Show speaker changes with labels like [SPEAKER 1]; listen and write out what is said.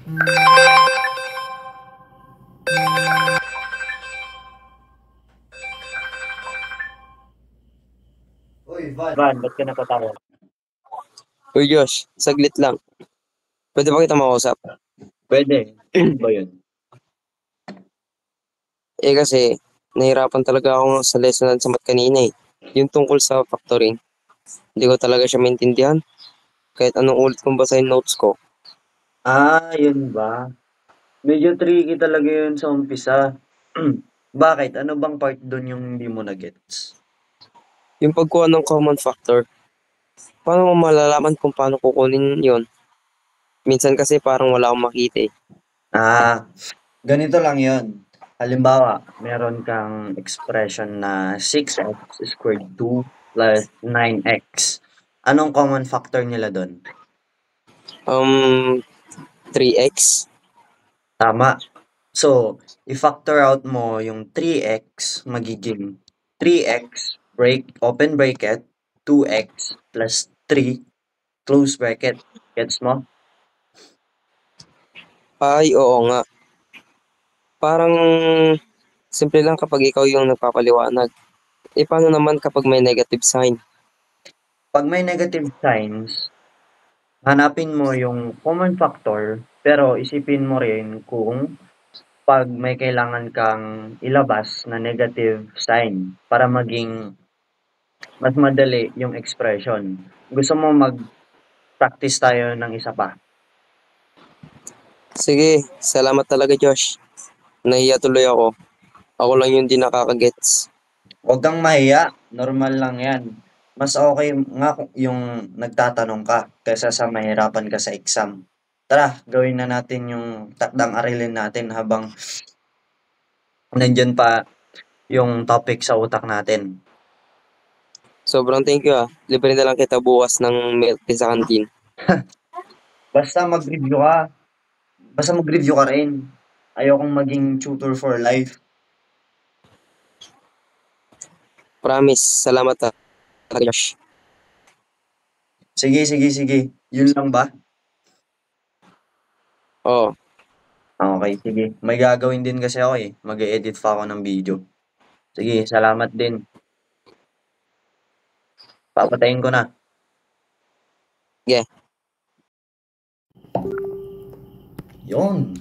[SPEAKER 1] Uy, Van, ba't ka natatawa?
[SPEAKER 2] Uy, Josh, saglit lang. Pwede ba kita makausap?
[SPEAKER 1] Pwede. Ano ba yun?
[SPEAKER 2] Kasi, nahirapan talaga ako sa lesson sa math kanina eh. Yung tungkol sa factoring. Hindi ko talaga siya maintindihan. Kahit anong ulit kong basahin notes ko.
[SPEAKER 1] Yun ba? Medyo tricky talaga yun sa umpisa. Bakit? Ano bang part dun yung hindi mo na-gets?
[SPEAKER 2] Yung pagkuha ng common factor. Paano mo malalaman kung paano kukunin yon? Minsan kasi parang wala akong makita eh.
[SPEAKER 1] Ah, Ganito lang yun. Halimbawa, meron kang expression na 6x squared 2 plus 9x. Anong common factor nila dun?
[SPEAKER 2] 3x.
[SPEAKER 1] Tama. So, i-factor out mo yung 3x, magiging 3x, open bracket, 2x plus 3, close bracket. Gets mo?
[SPEAKER 2] Ay, oo nga. Parang simple lang kapag ikaw yung nagpapaliwanag. Paano naman kapag may negative sign?
[SPEAKER 1] Pag may negative signs, hanapin mo yung common factor, pero isipin mo rin kung pag may kailangan kang ilabas na negative sign para maging mas madali yung expression. Gusto mo mag-practice tayo ng isa pa?
[SPEAKER 2] Sige, salamat talaga Josh. Nahiya tuloy ako. Ako lang yung di nakakagets.
[SPEAKER 1] Huwag kang mahiya, normal lang yan. Mas okay nga yung nagtatanong ka kaysa sa mahirapan ka sa exam. Tara, gawin na natin yung takdang arilin natin habang nandiyan pa yung topic sa utak natin.
[SPEAKER 2] Sobrang thank you ah. Libre na lang kita bukas ng milk tea sa kantin.
[SPEAKER 1] Basta mag-review ka. Basta mag-review ka rin. Ayokong maging tutor for life.
[SPEAKER 2] Promise, salamat ah. Talaga, Josh.
[SPEAKER 1] Sige, sige, sige. Yun lang ba?
[SPEAKER 2] Oo,
[SPEAKER 1] Okay, sige. May gagawin din kasi ako eh. Mag-e-edit pa ako ng video. Sige, salamat din. Papatayin ko na.
[SPEAKER 2] yeah.
[SPEAKER 1] Yon.